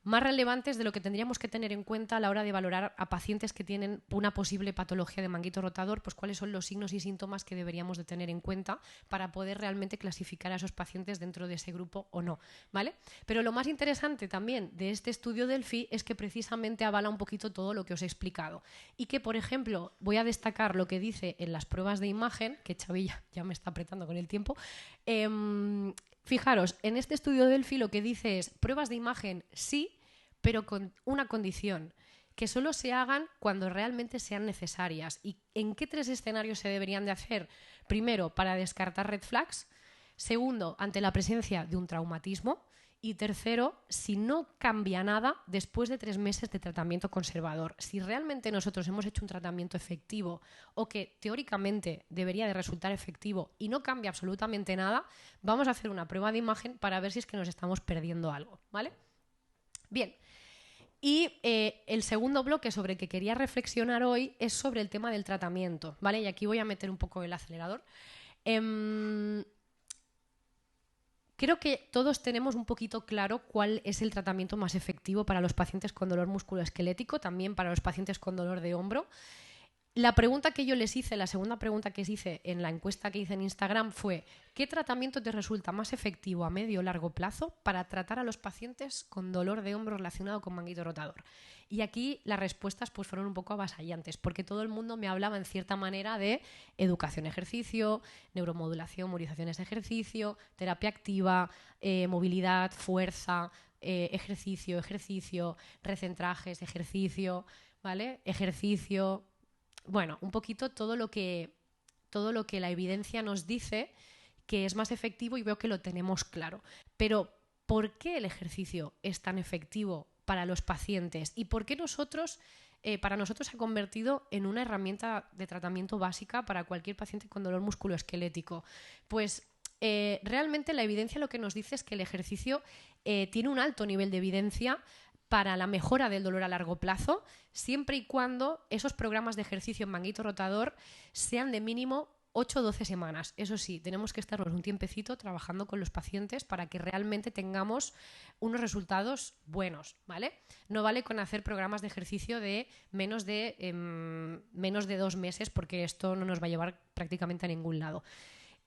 más relevantes de lo que tendríamos que tener en cuenta a la hora de valorar a pacientes que tienen una posible patología de manguito rotador, pues cuáles son los signos y síntomas que deberíamos de tener en cuenta para poder realmente clasificar a esos pacientes dentro de ese grupo o no, ¿vale? Pero lo más interesante también de este estudio Delphi es que precisamente avala un poquito todo lo que os he explicado, y que, por ejemplo, voy a destacar lo que dice en las pruebas de imagen, que Xavi ya me está apretando con el tiempo. Fijaros, en este estudio Delphi lo que dice es: pruebas de imagen sí, pero con una condición, que solo se hagan cuando realmente sean necesarias. ¿Y en qué 3 escenarios se deberían de hacer? Primero, para descartar red flags. Segundo, ante la presencia de un traumatismo. Y tercero, si no cambia nada después de 3 meses de tratamiento conservador. Si realmente nosotros hemos hecho un tratamiento efectivo o que teóricamente debería de resultar efectivo y no cambia absolutamente nada, vamos a hacer una prueba de imagen para ver si es que nos estamos perdiendo algo, ¿vale? Bien, y el segundo bloque sobre el que quería reflexionar hoy es sobre el tema del tratamiento, ¿vale? Y aquí voy a meter un poco el acelerador. Creo que todos tenemos un poquito claro cuál es el tratamiento más efectivo para los pacientes con dolor musculoesquelético, también para los pacientes con dolor de hombro. La pregunta que yo les hice, la segunda pregunta que hice en la encuesta que hice en Instagram fue: ¿qué tratamiento te resulta más efectivo a medio o largo plazo para tratar a los pacientes con dolor de hombro relacionado con manguito rotador? Y aquí las respuestas pues fueron un poco avasallantes, porque todo el mundo me hablaba en cierta manera de educación-ejercicio, neuromodulación, movilizaciones ejercicio, terapia activa, movilidad, fuerza, ejercicio, recentrajes, ejercicio, ¿vale? Ejercicio. Bueno, un poquito todo lo que la evidencia nos dice que es más efectivo, y veo que lo tenemos claro. Pero por qué el ejercicio es tan efectivo para los pacientes y por qué para nosotros se ha convertido en una herramienta de tratamiento básica para cualquier paciente con dolor musculoesquelético. Pues realmente la evidencia lo que nos dice es que el ejercicio tiene un alto nivel de evidencia para la mejora del dolor a largo plazo, siempre y cuando esos programas de ejercicio en manguito rotador sean de mínimo 8 o 12 semanas. Eso sí, tenemos que estarnos un tiempecito trabajando con los pacientes para que realmente tengamos unos resultados buenos, ¿vale? No vale con hacer programas de ejercicio de menos de 2 meses, porque esto no nos va a llevar prácticamente a ningún lado.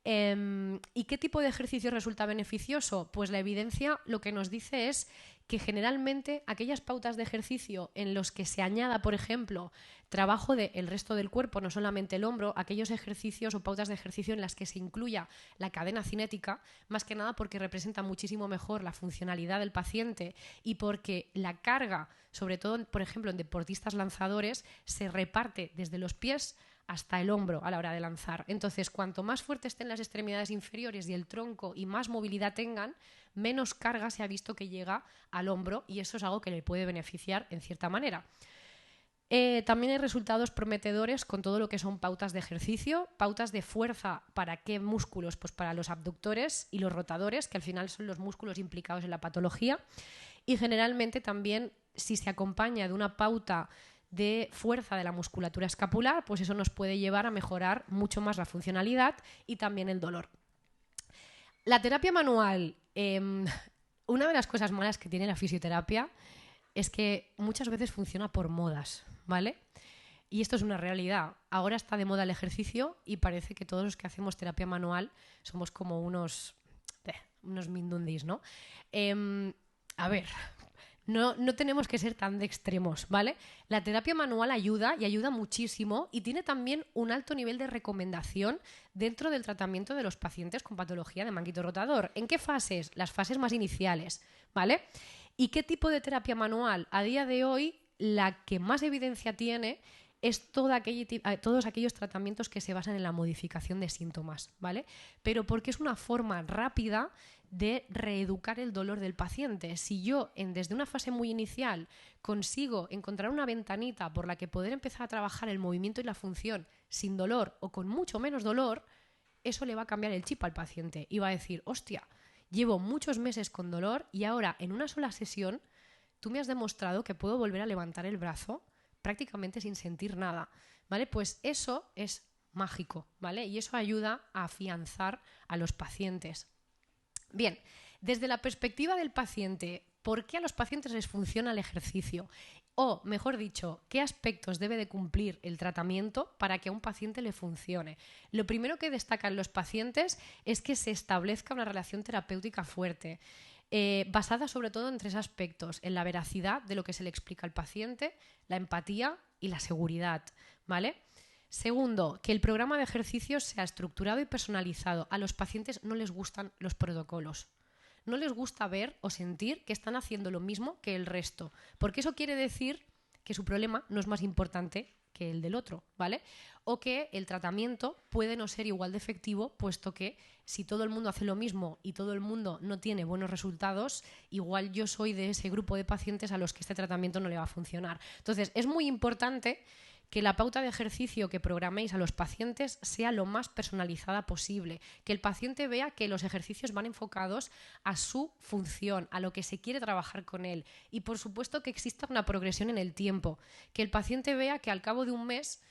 ¿Y qué tipo de ejercicio resulta beneficioso? Pues la evidencia lo que nos dice es que generalmente aquellas pautas de ejercicio en los que se añada, por ejemplo, trabajo del resto del cuerpo, no solamente el hombro, aquellos ejercicios o pautas de ejercicio en las que se incluya la cadena cinética, más que nada porque representa muchísimo mejor la funcionalidad del paciente y porque la carga, sobre todo, por ejemplo, en deportistas lanzadores, se reparte desde los pies hasta el hombro a la hora de lanzar. Entonces, cuanto más fuertes estén las extremidades inferiores y el tronco y más movilidad tengan, menos carga se ha visto que llega al hombro y eso es algo que le puede beneficiar en cierta manera. También hay resultados prometedores con todo lo que son pautas de ejercicio, pautas de fuerza. ¿Para qué músculos? Pues para los abductores y los rotadores, que al final son los músculos implicados en la patología. Y generalmente también, si se acompaña de una pauta de fuerza de la musculatura escapular, pues eso nos puede llevar a mejorar mucho más la funcionalidad y también el dolor. La terapia manual, una de las cosas malas que tiene la fisioterapia es que muchas veces funciona por modas, ¿vale? Y esto es una realidad. Ahora está de moda el ejercicio y parece que todos los que hacemos terapia manual somos como unos mindundis, ¿no? A ver, no tenemos que ser tan de extremos, ¿vale? La terapia manual ayuda y ayuda muchísimo y tiene también un alto nivel de recomendación dentro del tratamiento de los pacientes con patología de manguito rotador. ¿En qué fases? Las fases más iniciales, ¿vale? ¿Y qué tipo de terapia manual? A día de hoy, la que más evidencia tiene es todos aquellos tratamientos que se basan en la modificación de síntomas, ¿vale? Pero porque es una forma rápida de reeducar el dolor del paciente. Si yo, desde una fase muy inicial, consigo encontrar una ventanita por la que poder empezar a trabajar el movimiento y la función sin dolor o con mucho menos dolor, eso le va a cambiar el chip al paciente y va a decir, hostia, llevo muchos meses con dolor y ahora en una sola sesión tú me has demostrado que puedo volver a levantar el brazo prácticamente sin sentir nada, ¿vale? Pues eso es mágico, ¿vale? Y eso ayuda a afianzar a los pacientes. Bien, desde la perspectiva del paciente, ¿por qué a los pacientes les funciona el ejercicio? O, mejor dicho, ¿qué aspectos debe de cumplir el tratamiento para que a un paciente le funcione? Lo primero que destacan los pacientes es que se establezca una relación terapéutica fuerte, basada sobre todo en 3 aspectos: en la veracidad de lo que se le explica al paciente, la empatía y la seguridad, ¿vale? Segundo, que el programa de ejercicios sea estructurado y personalizado. A los pacientes no les gustan los protocolos. No les gusta ver o sentir que están haciendo lo mismo que el resto, porque eso quiere decir que su problema no es más importante que el del otro, ¿vale? O que el tratamiento puede no ser igual de efectivo, puesto que si todo el mundo hace lo mismo y todo el mundo no tiene buenos resultados, igual yo soy de ese grupo de pacientes a los que este tratamiento no le va a funcionar. Entonces, es muy importante que la pauta de ejercicio que programéis a los pacientes sea lo más personalizada posible, que el paciente vea que los ejercicios van enfocados a su función, a lo que se quiere trabajar con él y por supuesto que exista una progresión en el tiempo, que el paciente vea que al cabo de un mes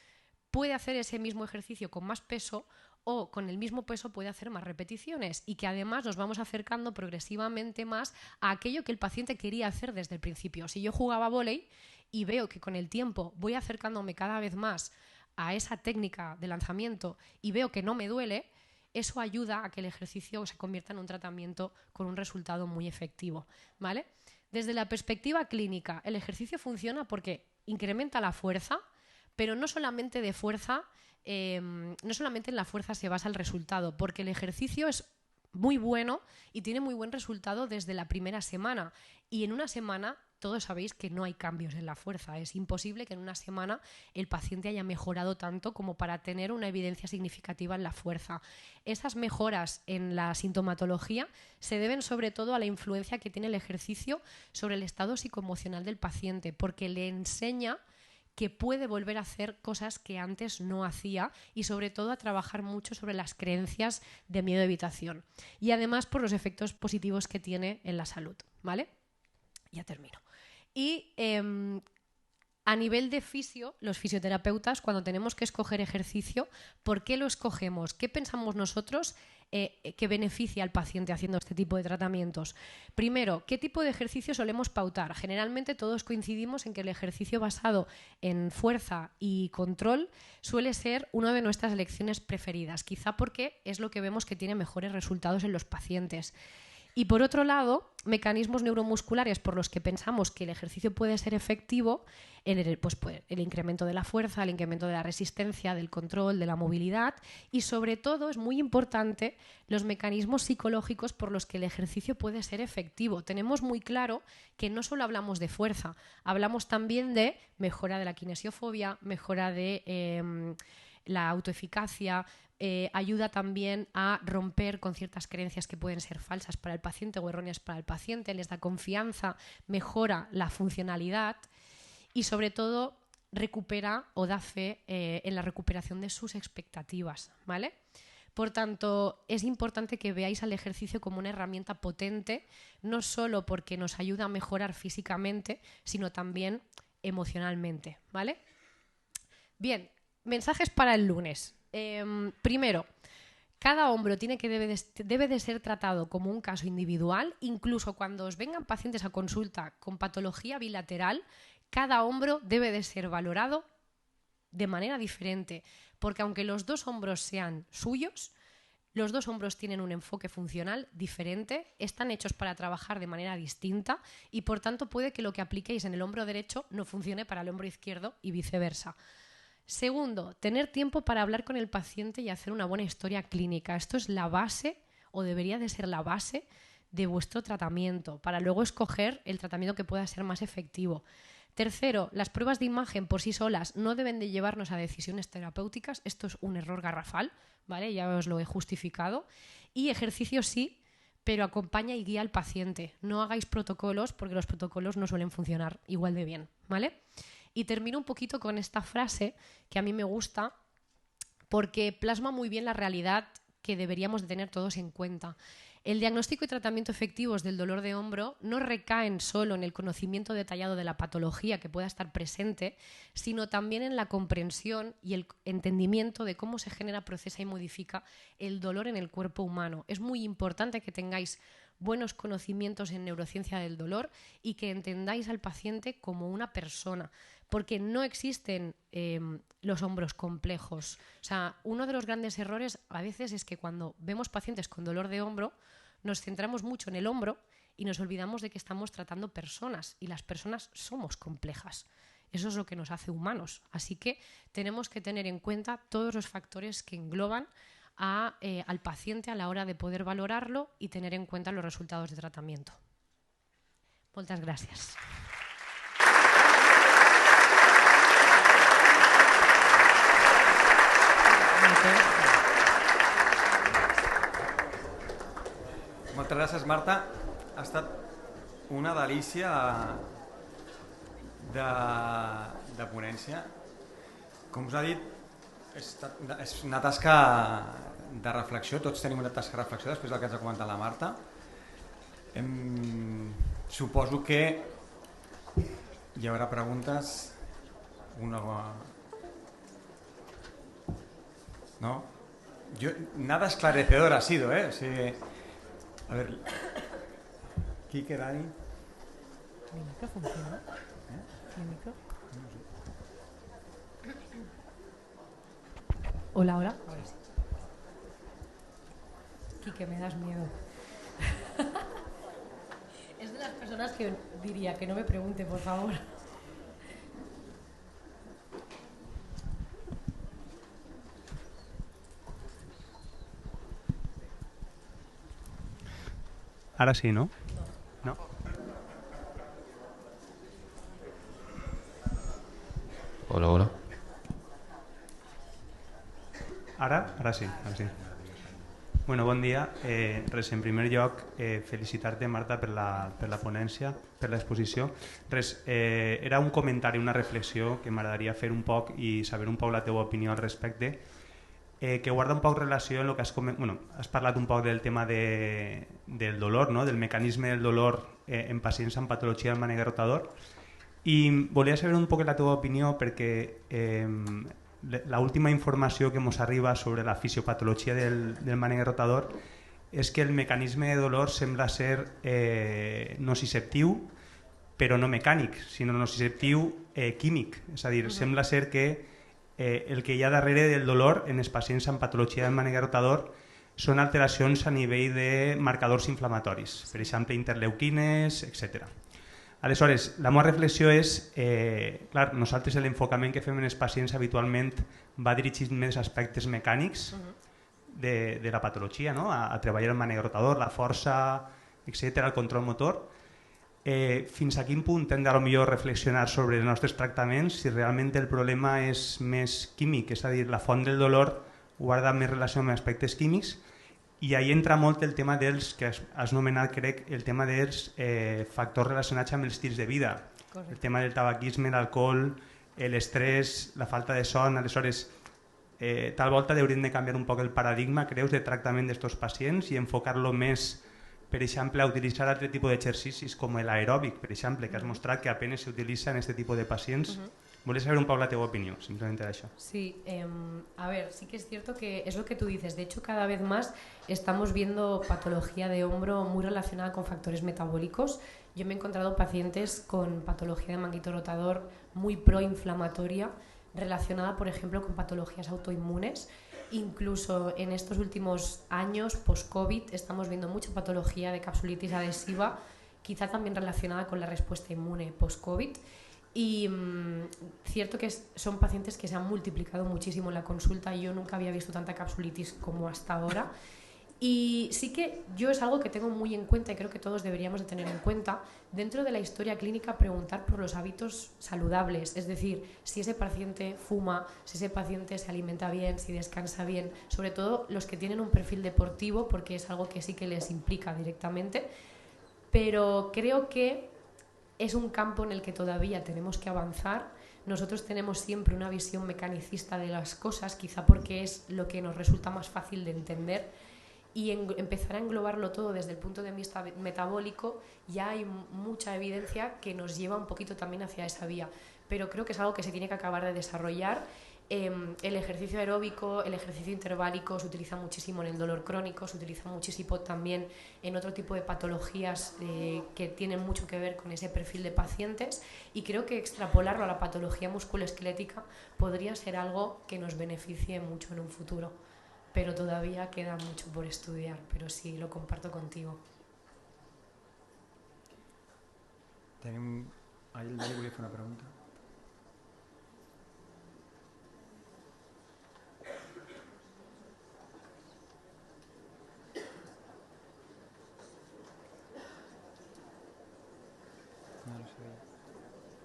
puede hacer ese mismo ejercicio con más peso o con el mismo peso puede hacer más repeticiones y que además nos vamos acercando progresivamente más a aquello que el paciente quería hacer desde el principio. Si yo jugaba vóley y veo que con el tiempo voy acercándome cada vez más a esa técnica de lanzamiento y veo que no me duele, eso ayuda a que el ejercicio se convierta en un tratamiento con un resultado muy efectivo, ¿vale? Desde la perspectiva clínica, el ejercicio funciona porque incrementa la fuerza, pero no solamente de fuerza, no solamente en la fuerza se basa el resultado, porque el ejercicio es muy bueno y tiene muy buen resultado desde la primera semana y en una semana todos sabéis que no hay cambios en la fuerza. Es imposible que en una semana el paciente haya mejorado tanto como para tener una evidencia significativa en la fuerza. Esas mejoras en la sintomatología se deben sobre todo a la influencia que tiene el ejercicio sobre el estado psicoemocional del paciente, porque le enseña que puede volver a hacer cosas que antes no hacía y sobre todo a trabajar mucho sobre las creencias de miedo a evitación. Y además por los efectos positivos que tiene en la salud, ¿vale? Ya termino. Y a nivel de fisio, los fisioterapeutas, cuando tenemos que escoger ejercicio, ¿por qué lo escogemos? ¿Qué pensamos nosotros que beneficia al paciente haciendo este tipo de tratamientos? Primero, ¿qué tipo de ejercicio solemos pautar? Generalmente todos coincidimos en que el ejercicio basado en fuerza y control suele ser una de nuestras elecciones preferidas, quizá porque es lo que vemos que tiene mejores resultados en los pacientes. Y por otro lado, mecanismos neuromusculares por los que pensamos que el ejercicio puede ser efectivo, pues el incremento de la fuerza, el incremento de la resistencia, del control, de la movilidad y sobre todo, es muy importante, los mecanismos psicológicos por los que el ejercicio puede ser efectivo. Tenemos muy claro que no solo hablamos de fuerza, hablamos también de mejora de la kinesiofobia, mejora de la autoeficacia, ayuda también a romper con ciertas creencias que pueden ser falsas para el paciente o erróneas para el paciente, les da confianza, mejora la funcionalidad y sobre todo recupera o da fe en la recuperación de sus expectativas, ¿vale? Por tanto, es importante que veáis al ejercicio como una herramienta potente, no solo porque nos ayuda a mejorar físicamente, sino también emocionalmente, ¿vale? Bien, mensajes para el lunes. Primero, cada hombro debe de ser tratado como un caso individual, incluso cuando os vengan pacientes a consulta con patología bilateral, cada hombro debe de ser valorado de manera diferente, porque aunque los dos hombros sean suyos, los dos hombros tienen un enfoque funcional diferente, están hechos para trabajar de manera distinta y por tanto puede que lo que apliquéis en el hombro derecho no funcione para el hombro izquierdo y viceversa. Segundo, tener tiempo para hablar con el paciente y hacer una buena historia clínica. Esto es la base, o debería de ser la base, de vuestro tratamiento, para luego escoger el tratamiento que pueda ser más efectivo. Tercero, las pruebas de imagen por sí solas no deben de llevarnos a decisiones terapéuticas. Esto es un error garrafal, ¿vale? Ya os lo he justificado. Y ejercicio sí, pero acompaña y guía al paciente. No hagáis protocolos porque los protocolos no suelen funcionar igual de bien, ¿vale? Y termino un poquito con esta frase que a mí me gusta porque plasma muy bien la realidad que deberíamos de tener todos en cuenta. El diagnóstico y tratamiento efectivos del dolor de hombro no recaen solo en el conocimiento detallado de la patología que pueda estar presente, sino también en la comprensión y el entendimiento de cómo se genera, procesa y modifica el dolor en el cuerpo humano. Es muy importante que tengáis buenos conocimientos en neurociencia del dolor y que entendáis al paciente como una persona, porque no existen los hombros complejos. O sea, uno de los grandes errores a veces es que cuando vemos pacientes con dolor de hombro, nos centramos mucho en el hombro y nos olvidamos de que estamos tratando personas y las personas somos complejas. Eso es lo que nos hace humanos. Así que tenemos que tener en cuenta todos los factores que engloban al paciente a la hora de poder valorarlo y tener en cuenta los resultados de tratamiento. Muchas gracias. Moltes gràcies, Marta. Ha estat una delícia de ponència. Com us ha dit, és una tasca de reflexió. Tots tenim una tasca de reflexió després del que ens ha comentat la Marta. Suposo que hi haurà preguntes. ¿No? Nada esclarecedor ha sido, ¿eh? Sí. A ver, Quique, Dani. ¿Mi micro funciona? ¿Mi micro? Hola, hola. Ahora sí. Quique, me das miedo. Es de las personas que diría que no me pregunte, por favor. Ahora sí, ¿no? No. Hola, hola. Ara sí. Bueno, bon dia. Res, en primer lloc, felicitar-te, Marta, per la ponència, per l'exposició. Res, era un comentari, una reflexió que m'agradaria fer un poc i saber un poc la teva opinió al respecte, que guarda un poc relació amb el que has parlat un poc del tema del dolor, no? Del mecanisme del dolor en pacients amb patologia del mànec rotador, i volia saber un poc la teva opinió perquè l'última informació que ens arriba sobre la fisiopatologia del mànec rotador és que el mecanisme de dolor sembla ser nociceptiu, però no mecànic, sinó nociceptiu químic. És a dir, sembla ser que el que hi ha darrere del dolor en els pacients amb patologia del mànec rotador són alteracions a nivell de marcadors inflamatoris, per exemple interleuquines, etc. Aleshores, la meva reflexió és, clar, nosaltres l'enfocament que fem en els pacients habitualment va dirigit més a aspectes mecànics de la patologia, no? A treballar el mànec rotador, la força, etc., el control motor. Fins a quin punt hem de potser reflexionar sobre els nostres tractaments si realment el problema és més químic, és a dir, la font del dolor guarda més relació amb aspectes químics, i ahí entra molt el tema dels, que has nomenat, crec, el tema dels factors relacionats amb els estils de vida. Correcte. El tema del tabaquisme, l'alcohol, l'estrès, la falta de son. Aleshores, tal volta hauríem de canviar un poc el paradigma, creus, de tractament d'aquests pacients i enfocar-lo més, per exemple, a utilitzar altre tipus d'exercicis com l'aeròbic, per exemple, que has mostrat que apenas s'utilitza en aquest tipus de pacients. Volia saber un poco la teva opinión, simplemente era eso. Sí, a ver, sí que es cierto que es lo que tú dices. De hecho, cada vez más estamos viendo patología de hombro muy relacionada con factores metabólicos. Yo me he encontrado pacientes con patología de manguito rotador muy proinflamatoria, relacionada, por ejemplo, con patologías autoinmunes. Incluso en estos últimos años, post-COVID, estamos viendo mucha patología de capsulitis adhesiva, quizá también relacionada con la respuesta inmune post-COVID. Y cierto que son pacientes que se han multiplicado muchísimo en la consulta. Yo nunca había visto tanta capsulitis como hasta ahora. Y sí que yo es algo que tengo muy en cuenta y creo que todos deberíamos de tener en cuenta dentro de la historia clínica, preguntar por los hábitos saludables, es decir, si ese paciente fuma, si ese paciente se alimenta bien, si descansa bien, sobre todo los que tienen un perfil deportivo, porque es algo que sí que les implica directamente, pero creo que es un campo en el que todavía tenemos que avanzar. Nosotros tenemos siempre una visión mecanicista de las cosas, quizá porque es lo que nos resulta más fácil de entender, y empezar a englobarlo todo desde el punto de vista metabólico. Ya hay mucha evidencia que nos lleva un poquito también hacia esa vía, pero creo que es algo que se tiene que acabar de desarrollar. El ejercicio aeróbico, el ejercicio interválico se utiliza muchísimo en el dolor crónico, se utiliza muchísimo también en otro tipo de patologías que tienen mucho que ver con ese perfil de pacientes, y creo que extrapolarlo a la patología musculoesquelética podría ser algo que nos beneficie mucho en un futuro, pero todavía queda mucho por estudiar, pero sí, lo comparto contigo. Ahí el Dani volia fer una pregunta.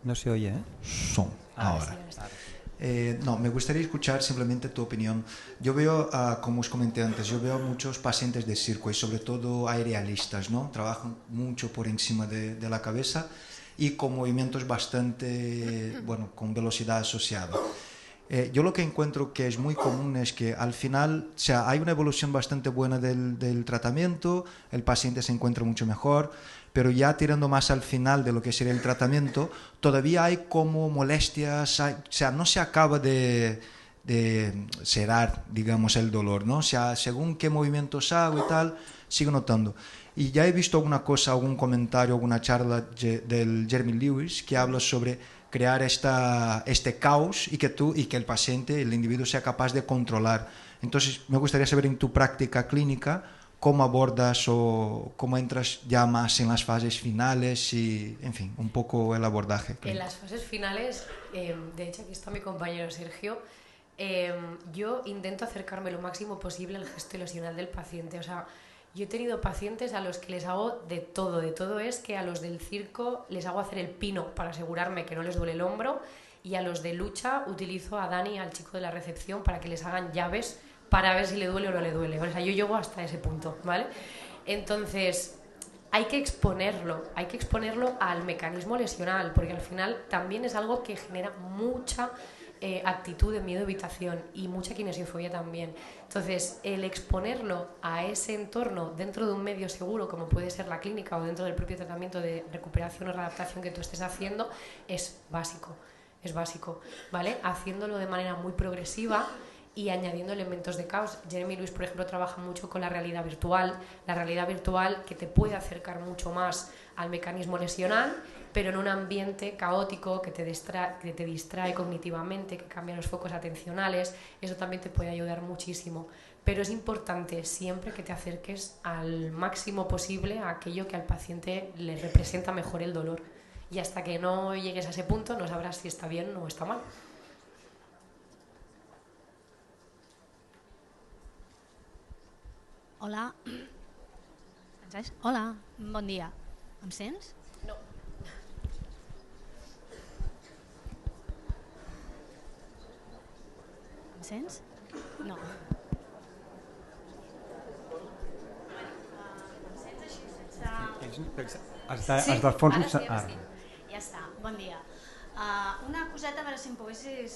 No se oye, ¿eh? Son, ahora. No, me gustaría escuchar simplemente tu opinión. Yo veo, como os comenté antes, yo veo muchos pacientes de circo y sobre todo aerialistas, ¿no? Trabajan mucho por encima de la cabeza y con movimientos bastante, bueno, con velocidad asociada. Yo lo que encuentro que es muy común es que al final, o sea, hay una evolución bastante buena del tratamiento, el paciente se encuentra mucho mejor, pero ya tirando más al final de lo que sería el tratamiento, todavía hay como molestias, o sea, no se acaba de sedar, digamos, el dolor, ¿no? O sea, según qué movimientos hago y tal, sigo notando. Y ya he visto alguna cosa, algún comentario, alguna charla del Jeremy Lewis que habla sobre crear este caos y que el paciente, el individuo, sea capaz de controlar. Entonces, me gustaría saber en tu práctica clínica cómo abordas o cómo entras ya más en las fases finales y, en fin, un poco el abordaje clínico. En las fases finales, de hecho aquí está mi compañero Sergio, yo intento acercarme lo máximo posible al gesto ilusional del paciente. O sea, yo he tenido pacientes a los que les hago de todo es que a los del circo les hago hacer el pino para asegurarme que no les duele el hombro, y a los de lucha utilizo a Dani, al chico de la recepción, para que les hagan llaves para ver si le duele o no le duele. O sea, yo llego hasta ese punto, ¿vale? Entonces, hay que exponerlo al mecanismo lesional, porque al final también es algo que genera mucha actitud de miedo, evitación y mucha kinesiofobia también. Entonces, el exponerlo a ese entorno dentro de un medio seguro, como puede ser la clínica o dentro del propio tratamiento de recuperación o readaptación que tú estés haciendo, es básico, ¿vale? Haciéndolo de manera muy progresiva y añadiendo elementos de caos. Jeremy Lewis, por ejemplo, trabaja mucho con la realidad virtual que te puede acercar mucho más al mecanismo lesional, pero en un ambiente caótico que te distrae cognitivamente, que cambia los focos atencionales. Eso también te puede ayudar muchísimo. Pero es importante siempre que te acerques al máximo posible a aquello que al paciente le representa mejor el dolor. Y hasta que no llegues a ese punto no sabrás si está bien o está mal. Hola. Hola, bon dia. Em sents? No. Em sents? No. Em sents així sense... Els del fons... Ara sí, ara sí. Ja està, bon dia. Una coseta, a veure si em poguessis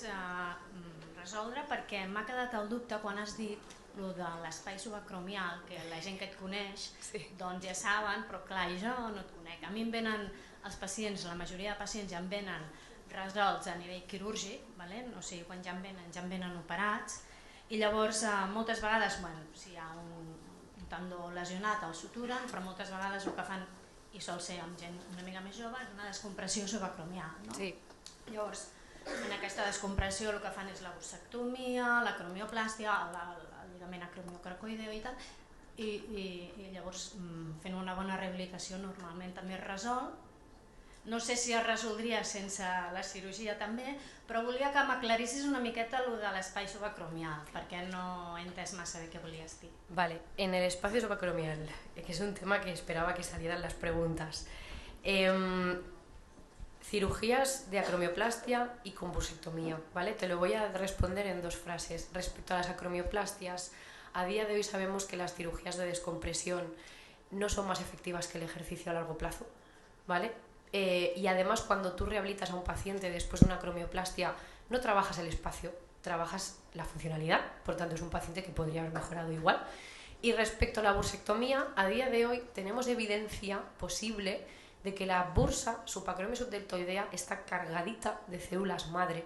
resoldre, perquè m'ha quedat el dubte quan has dit lo de l'espai subacromial, que la gent que et coneix doncs ja saben, però clar, jo no et conec. A mi em venen els pacients, la majoria de pacients ja em venen resolts a nivell quirúrgic, o sigui, quan ja em venen operats, i llavors moltes vegades, si hi ha un tendó lesionat el suturen, però moltes vegades el que fan, i sol ser amb gent una mica més jove, és una descompressió subacromial. Llavors, en aquesta descompressió el que fan és la bursectomia, la cromioplastia, el lligament acromiocracoideu i tal, i llavors fent una bona rehabilitació normalment també es resol. No sé si es resoldria sense la cirurgia també, però volia que m'aclarissis una miqueta el de l'espai subacromial, perquè no he entès massa bé què volies dir. Vale, en el espacio subacromial, que es un tema que esperaba que salieran las preguntas. Cirugías de acromioplastia y con bursectomía, ¿vale? Te lo voy a responder en dos frases. Respecto a las acromioplastias, a día de hoy sabemos que las cirugías de descompresión no son más efectivas que el ejercicio a largo plazo, ¿vale? Y además, cuando tú rehabilitas a un paciente después de una acromioplastia, no trabajas el espacio, trabajas la funcionalidad, por tanto es un paciente que podría haber mejorado igual. Y respecto a la bursectomía, a día de hoy tenemos evidencia posible de que la bursa subacromio subdeltoidea está cargadita de células madre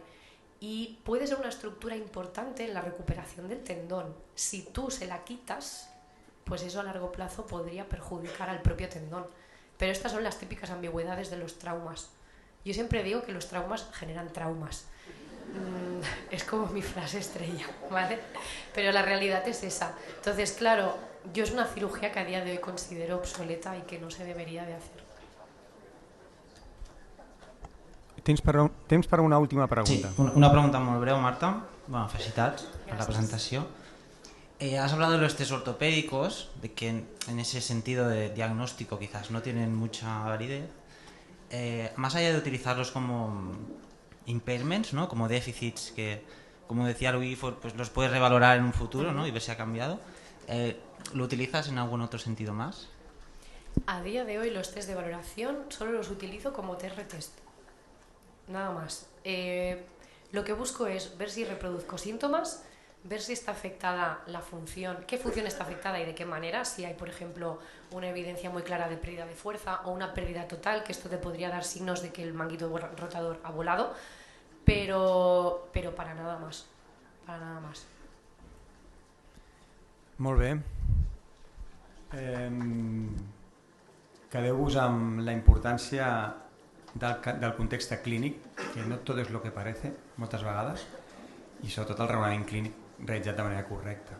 y puede ser una estructura importante en la recuperación del tendón. Si tú se la quitas, pues eso a largo plazo podría perjudicar al propio tendón. Pero estas son las típicas ambigüedades de los traumas. Yo siempre digo que los traumas generan traumas. Es como mi frase estrella, ¿vale? Pero la realidad es esa. Entonces, claro, yo es una cirugía que a día de hoy considero obsoleta y que no se debería de hacer. Temps per una última pregunta. Sí, una pregunta molt breu, Marta. Bueno, felicitats per la presentació. Has hablado de los test ortopédicos, de que en ese sentido de diagnóstico quizás no tienen mucha validez. Más allá de utilizarlos como impairments, ¿no? Como déficits que, como decía Luis, pues los puedes revalorar en un futuro, ¿no? Y ver si ha cambiado. ¿Lo utilizas en algún otro sentido más? A día de hoy los test de valoración solo los utilizo como test-retest. Nada más. Lo que busco es ver si reproduzco síntomas, ver si está afectada la función, qué función está afectada y de qué manera, si hay, por ejemplo, una evidencia muy clara de pérdida de fuerza o una pérdida total, que esto te podría dar signos de que el manguito rotador ha volado, pero para nada más. Para nada más. Molt bé. Quedeu-vos amb la importància del context clínic, que no tot és el que parece moltes vegades, i sobretot el raonament clínic realitzat de manera correcta.